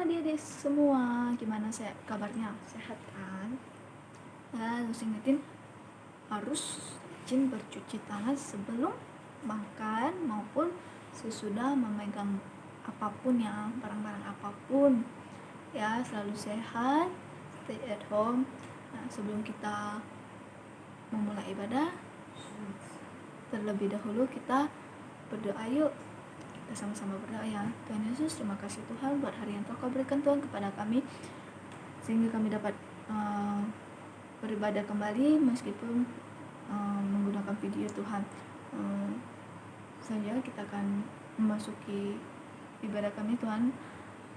adik-adik semua, gimana kabarnya? Sehat kan? Terus ingetin harus rajin bercuci tangan sebelum makan maupun sesudah memegang apapun ya, barang-barang apapun ya. Selalu sehat, stay at home. Nah, sebelum kita memulai ibadah, terlebih dahulu kita berdoa yuk. Kita sama-sama berdoa ya. Tuhan Yesus, terima kasih Tuhan buat hari yang Kau berikan Tuhan kepada kami, sehingga kami dapat beribadah kembali meskipun menggunakan video Tuhan. Saja kita akan memasuki ibadah kami Tuhan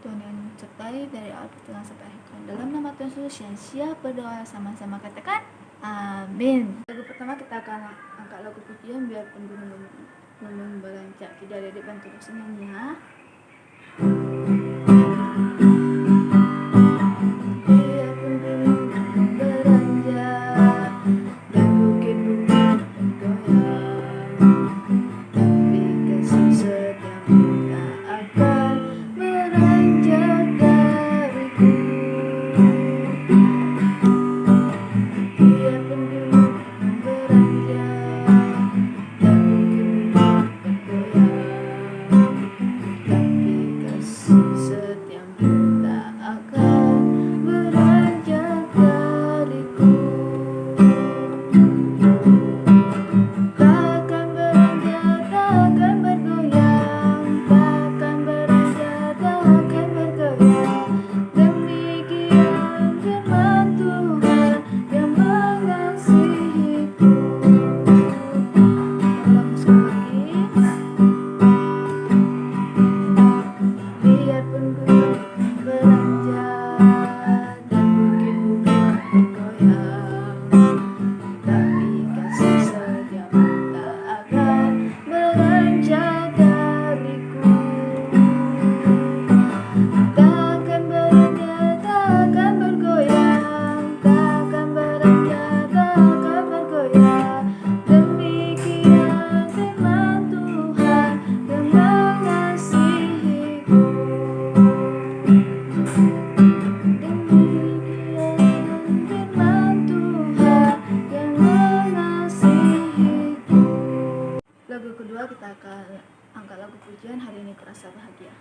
yang sertai dari awal pertengahan sampai akhir Tuhan. Dalam nama Tuhan Yesus yang siap berdoa, sama-sama katakan amin. Lagu pertama kita akan angkat lagu pujian biarpun gunung beranjak. Tidak ada bantu dosennya ya. Lagu kedua kita akan angkat lagu pujian Hari Ini Kurasa Bahagia.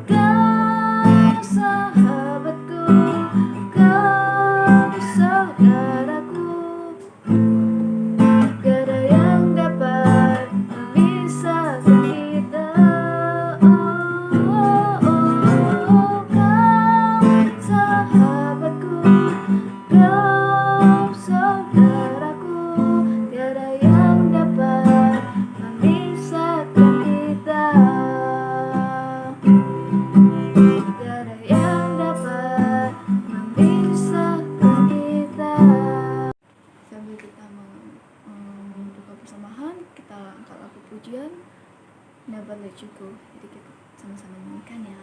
Kau sahabatku. let you go. Jadi kita sama-sama nyanyikan ya.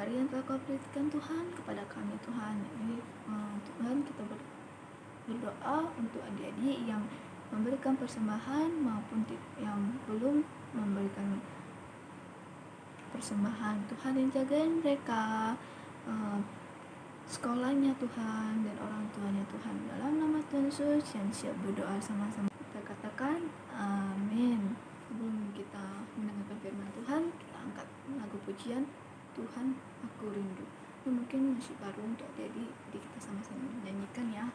Hari yang telah Kau berikan Tuhan kepada kami Tuhan. Jadi Tuhan, kita berdoa untuk adik-adik yang memberikan persembahan maupun yang belum memberikan persembahan. Tuhan yang jagain mereka, sekolahnya Tuhan, dan orang tuanya Tuhan. Dalam nama Tuhan Yesus yang siap berdoa sama-sama, kita katakan amin. Sebelum kita mendengarkan firman Tuhan, kita angkat lagu pujian Tuhan Aku Rindu. Ini mungkin masih baru untuk adik-adik, jadi kita sama-sama menyanyikan ya.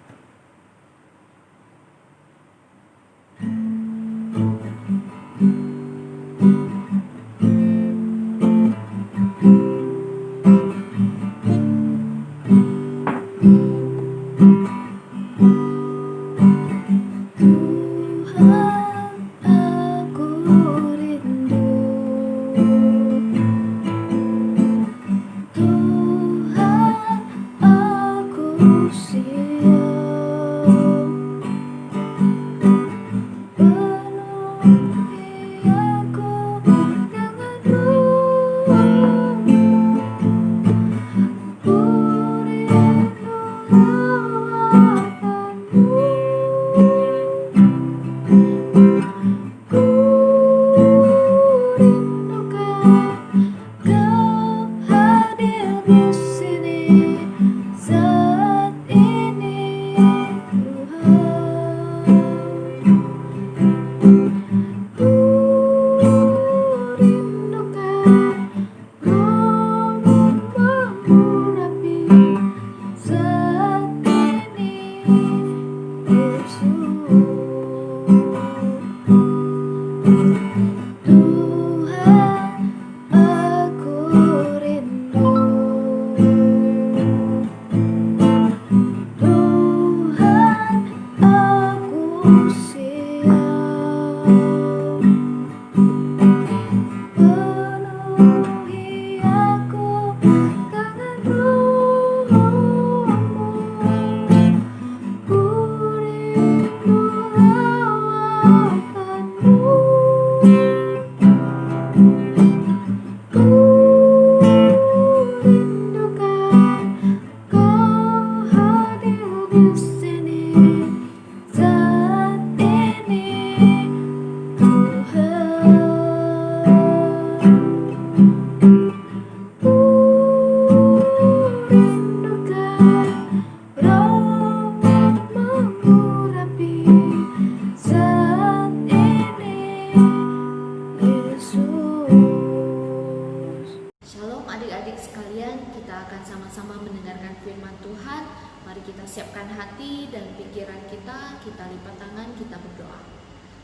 kita akan sama-sama mendengarkan firman Tuhan. Mari kita siapkan hati dan pikiran kita lipat tangan, kita berdoa.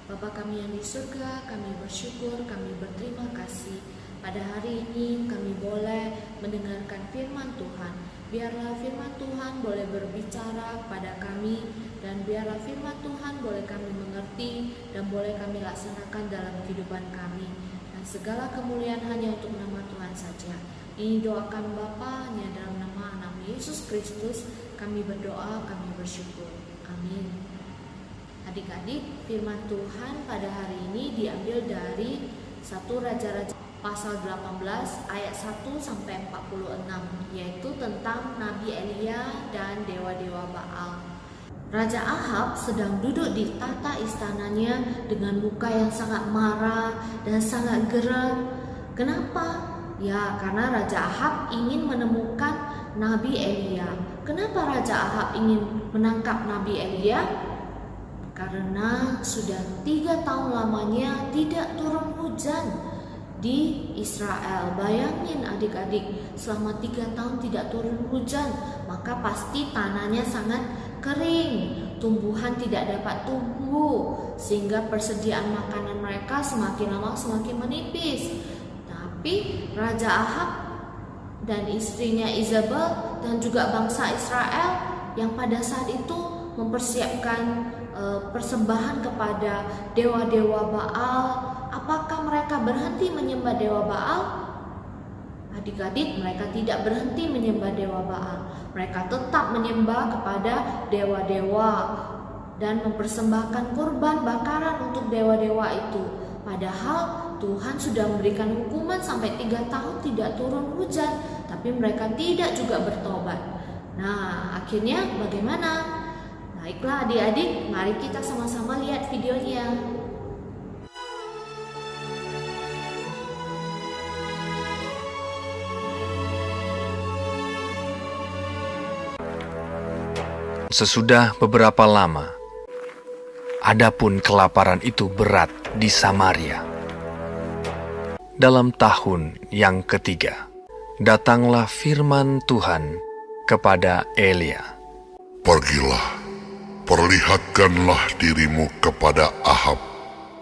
Bapa kami yang di surga, kami bersyukur, kami berterima kasih. Pada hari ini kami boleh mendengarkan firman Tuhan. Biarlah firman Tuhan boleh berbicara kepada kami, dan biarlah firman Tuhan boleh kami mengerti dan boleh kami laksanakan dalam kehidupan kami. Dan segala kemuliaan hanya untuk nama Tuhan saja. Ini doakan Bapa hanya dalam nama Anak Yesus Kristus. Kami berdoa, kami bersyukur. Amin. Adik-adik, firman Tuhan pada hari ini diambil dari 1 Raja-Raja pasal 18 ayat 1 sampai 46, yaitu tentang Nabi Elia dan dewa-dewa Baal. Raja Ahab sedang duduk di tata istananya dengan muka yang sangat marah dan sangat geram. Kenapa? Ya, karena Raja Ahab ingin menemukan Nabi Elia. Kenapa Raja Ahab ingin menangkap Nabi Elia? Karena sudah 3 tahun lamanya tidak turun hujan di Israel. Bayangin adik-adik, selama 3 tahun tidak turun hujan, maka pasti tanahnya sangat kering. Tumbuhan tidak dapat tumbuh, sehingga persediaan makanan mereka semakin lama semakin menipis. Tapi Raja Ahab dan istrinya Isabel dan juga bangsa Israel yang pada saat itu mempersiapkan persembahan kepada dewa-dewa Baal. Apakah mereka berhenti menyembah dewa Baal? Adik-adik, mereka tidak berhenti menyembah dewa Baal. Mereka tetap menyembah kepada dewa-dewa dan mempersembahkan kurban bakaran untuk dewa-dewa itu. Padahal Tuhan sudah memberikan hukuman sampai 3 tahun tidak turun hujan, tapi mereka tidak juga bertobat. Nah, akhirnya bagaimana? Baiklah adik-adik, mari kita sama-sama lihat videonya. Sesudah beberapa lama, adapun kelaparan itu berat di Samaria. Dalam tahun yang ketiga, datanglah firman Tuhan kepada Elia. Pergilah, perlihatkanlah dirimu kepada Ahab,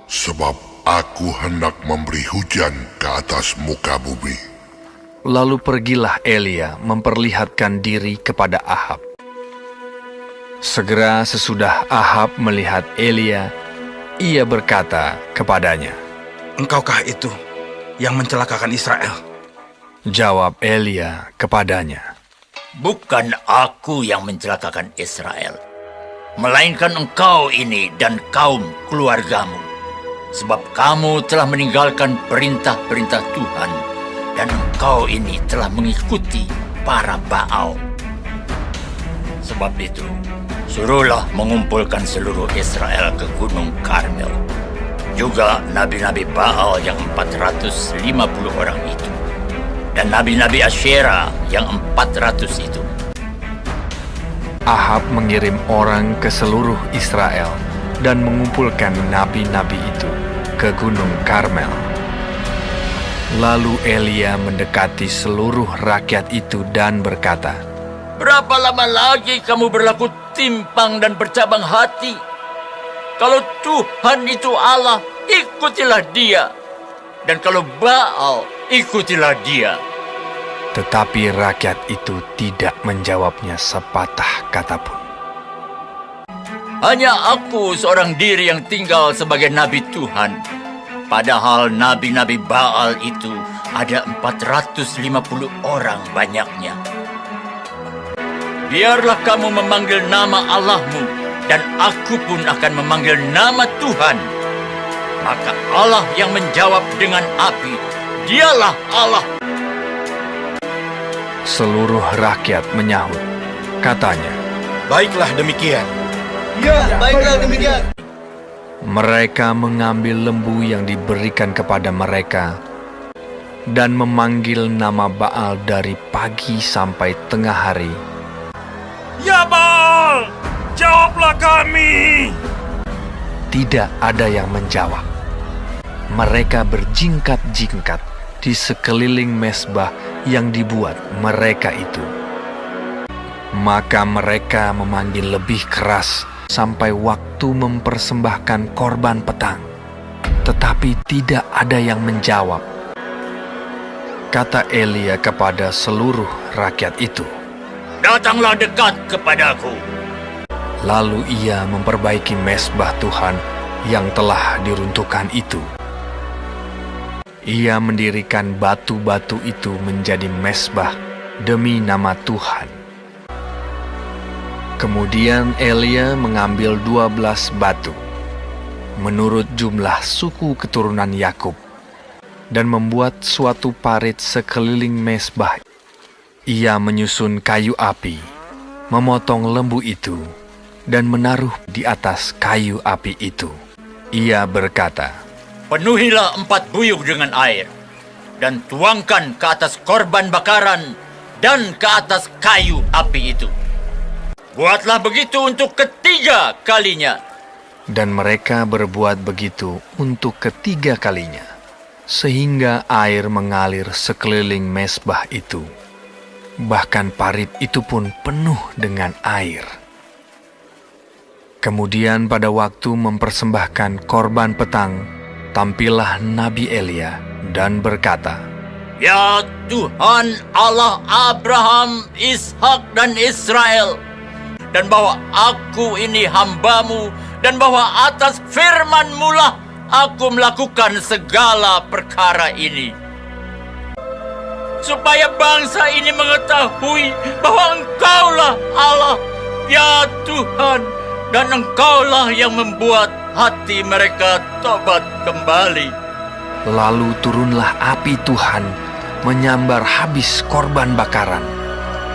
sebab aku hendak memberi hujan ke atas muka bumi. Lalu pergilah Elia memperlihatkan diri kepada Ahab. Segera sesudah Ahab melihat Elia, ia berkata kepadanya, "Engkaukah itu yang mencelakakan Israel?" Jawab Elia kepadanya, "Bukan aku yang mencelakakan Israel, melainkan engkau ini dan kaum keluargamu. Sebab kamu telah meninggalkan perintah-perintah Tuhan, dan engkau ini telah mengikuti para Baal. Sebab itu, suruhlah mengumpulkan seluruh Israel ke Gunung Karmel. Juga nabi-nabi Baal yang 450 orang itu, dan nabi-nabi Asyera yang 400 itu." Ahab mengirim orang ke seluruh Israel dan mengumpulkan nabi-nabi itu ke Gunung Karmel. Lalu Elia mendekati seluruh rakyat itu dan berkata, "Berapa lama lagi kamu berlaku timpang dan bercabang hati? Kalau Tuhan itu Allah, ikutilah Dia. Dan kalau Baal, ikutilah dia." Tetapi rakyat itu tidak menjawabnya sepatah kata pun. "Hanya aku seorang diri yang tinggal sebagai nabi Tuhan. Padahal nabi-nabi Baal itu ada 450 orang banyaknya. Biarlah kamu memanggil nama Allahmu, dan aku pun akan memanggil nama Tuhan. Maka Allah yang menjawab dengan api, Dialah Allah." Seluruh rakyat menyahut, katanya, "Baiklah demikian." Ya, baiklah demikian. Mereka mengambil lembu yang diberikan kepada mereka dan memanggil nama Baal dari pagi sampai tengah hari. "Ya Baal, jawablah kami." Tidak ada yang menjawab. Mereka berjingkat-jingkat di sekeliling mesbah yang dibuat mereka itu. Maka mereka memanggil lebih keras sampai waktu mempersembahkan korban petang, tetapi tidak ada yang menjawab. Kata Elia kepada seluruh rakyat itu, "Datanglah dekat kepadaku." lalu ia memperbaiki mezbah Tuhan yang telah diruntuhkan itu. Ia mendirikan batu-batu itu menjadi mezbah demi nama Tuhan. Kemudian Elia mengambil 12 batu, menurut jumlah suku keturunan Yakub, dan membuat suatu parit sekeliling mezbah. Ia menyusun kayu api, memotong lembu itu, dan menaruh di atas kayu api itu. Ia berkata, "Penuhilah 4 buyung dengan air, dan tuangkan ke atas korban bakaran dan ke atas kayu api itu. Buatlah begitu untuk ketiga kalinya." Dan mereka berbuat begitu untuk ketiga kalinya, sehingga air mengalir sekeliling mezbah itu. Bahkan parit itu pun penuh dengan air. Kemudian pada waktu mempersembahkan korban petang, tampillah Nabi Elia dan berkata, "Ya Tuhan Allah Abraham, Ishak dan Israel, dan bahwa aku ini hamba-Mu, dan bahwa atas firman-Mu lah aku melakukan segala perkara ini, supaya bangsa ini mengetahui bahwa Engkaulah Allah, ya Tuhan, dan Engkaulah yang membuat hati mereka tobat kembali." Lalu turunlah api Tuhan menyambar habis korban bakaran,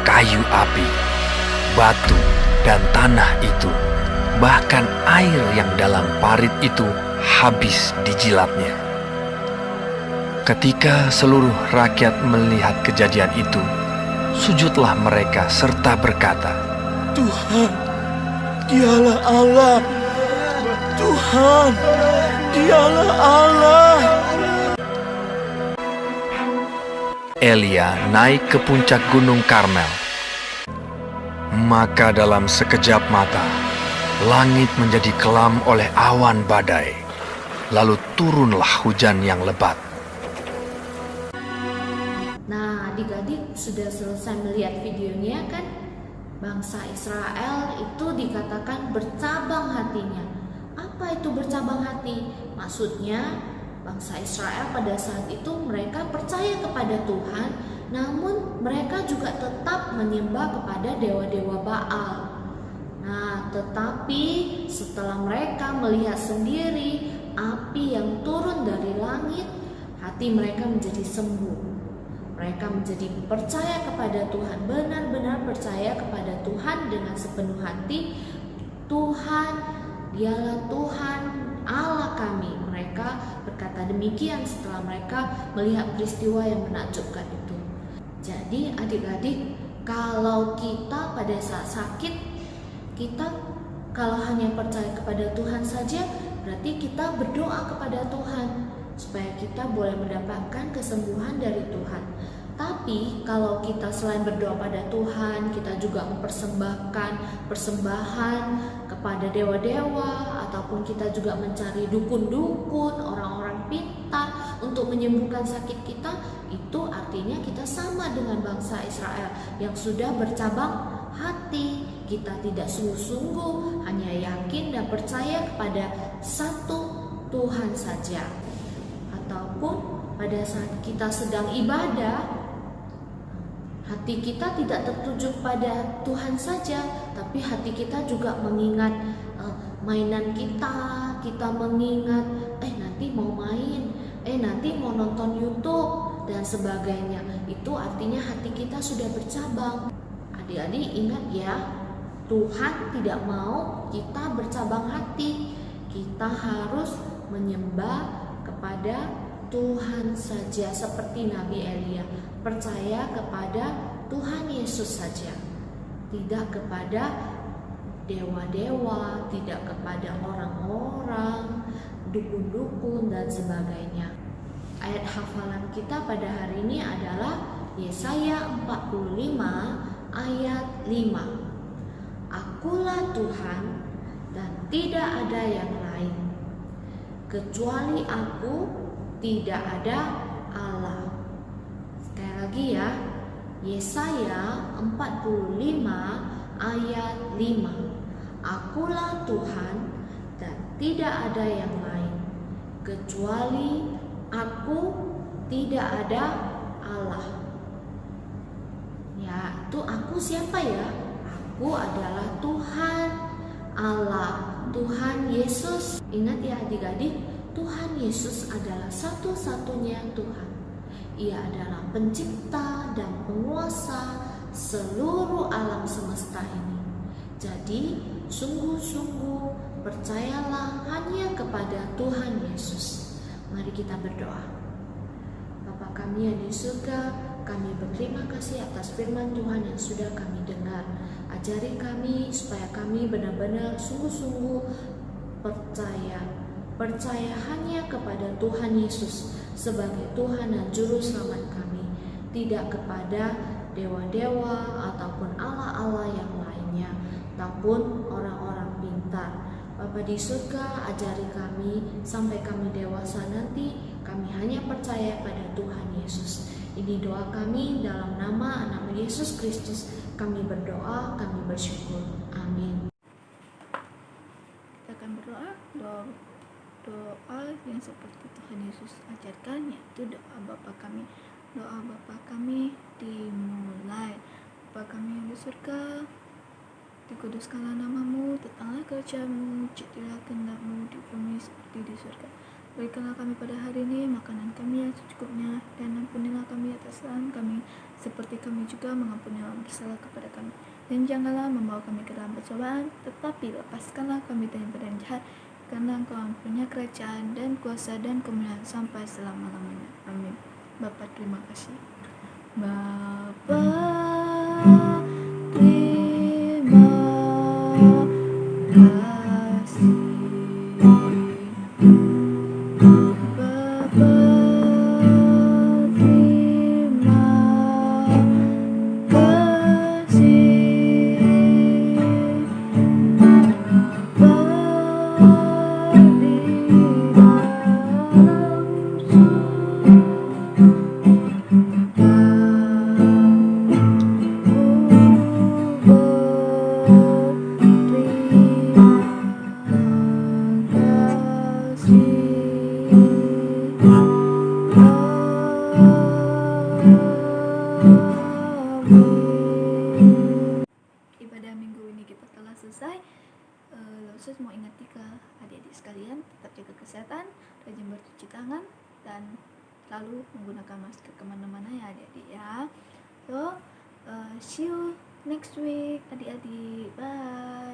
kayu api, batu, dan tanah itu. Bahkan air yang dalam parit itu habis dijilatnya. Ketika seluruh rakyat melihat kejadian itu, sujudlah mereka serta berkata, Tuhan, Dialah Allah. Tuhan, Dialah Allah. Elia naik ke puncak gunung Karmel. Maka dalam sekejap mata, langit menjadi kelam oleh awan badai. Lalu turunlah hujan yang lebat. Nah, adik-adik sudah selesai melihat videonya kan? Bangsa Israel itu dikatakan bercabang hatinya. Apa itu bercabang hati? Maksudnya bangsa Israel pada saat itu mereka percaya kepada Tuhan, namun mereka juga tetap menyembah kepada dewa-dewa Baal. Nah, tetapi setelah mereka melihat sendiri api yang turun dari langit, hati mereka menjadi sembuh. Mereka menjadi percaya kepada Tuhan, benar-benar percaya kepada Tuhan dengan sepenuh hati. Tuhan, Dialah Tuhan Allah kami. Mereka berkata demikian setelah mereka melihat peristiwa yang menakjubkan itu. Jadi adik-adik, kalau kita pada saat sakit, kita kalau hanya percaya kepada Tuhan saja, berarti kita berdoa kepada Tuhan supaya kita boleh mendapatkan kesembuhan dari Tuhan. Tapi kalau kita selain berdoa pada Tuhan, kita juga mempersembahkan persembahan kepada dewa-dewa, ataupun kita juga mencari dukun-dukun, orang-orang pintar untuk menyembuhkan sakit kita, itu artinya kita sama dengan bangsa Israel yang sudah bercabang hati. Kita tidak sungguh-sungguh, hanya yakin dan percaya kepada satu Tuhan saja. Ataupun pada saat kita sedang ibadah, hati kita tidak tertuju pada Tuhan saja, tapi hati kita juga mengingat mainan kita mengingat nanti mau main, nanti mau nonton YouTube dan sebagainya. Itu artinya hati kita sudah bercabang. Adik-adik ingat ya, Tuhan tidak mau kita bercabang hati. Kita harus menyembah kepada Tuhan saja, seperti Nabi Elia percaya kepada Tuhan Yesus saja, tidak kepada dewa-dewa, tidak kepada orang-orang, dukun-dukun dan sebagainya. Ayat hafalan kita pada hari ini adalah Yesaya 45 ayat 5. Akulah Tuhan dan tidak ada yang lain. Kecuali aku tidak ada Allah. Sekali lagi ya, Yesaya 45 ayat 5. Akulah Tuhan dan tidak ada yang lain. Kecuali aku tidak ada Allah. Ya, itu aku siapa ya? Aku adalah Tuhan Allah, Tuhan Yesus. Ingat ya adik-adik, Tuhan Yesus adalah satu-satunya Tuhan. Ia adalah pencipta dan penguasa seluruh alam semesta ini. Jadi, sungguh-sungguh percayalah hanya kepada Tuhan Yesus. Mari kita berdoa. Bapa kami yang di surga, kami berterima kasih atas firman Tuhan yang sudah kami dengar. Ajari kami supaya kami benar-benar sungguh-sungguh percaya hanya kepada Tuhan Yesus sebagai Tuhan dan Juru Selamat kami, tidak kepada dewa-dewa ataupun Allah-Allah yang lainnya, ataupun orang-orang pintar. Bapa di surga, ajari kami sampai kami dewasa nanti, kami hanya percaya pada Tuhan Yesus. Ini doa kami dalam nama anak Yesus Kristus. Kami berdoa, kami bersyukur. Amin. Kita akan berdoa doa yang seperti Tuhan Yesus ajarkan, yaitu doa Bapa kami. Doa Bapa kami dimulai. Bapa kami yang di surga, dikuduskanlah namamu, datanglah kerajaan-Mu, jadilah kehendak-Mu di bumi seperti di surga. Berikanlah kami pada hari ini makanan kami yang secukupnya, dan ampunilah kami atas kesalahan kami, seperti kami juga mengampuni orang bersalah kepada kami. Dan janganlah membawa kami ke dalam pencobaan, tetapi lepaskanlah kami dari badan jahat, karena Engkau punya kerajaan dan kuasa dan kemuliaan sampai selama-lamanya. Amin. Bapa, terima kasih. Bapa, terima kasih. Bapa, terima kasih. Bapa di Ibadah minggu ini kita telah selesai. Lalu mau ingatkan ke adik-adik sekalian, tetap jaga kesehatan, rajin bercuci tangan, dan selalu menggunakan masker kemana-mana ya adik-adik ya. So, see you next week adik-adik. Bye.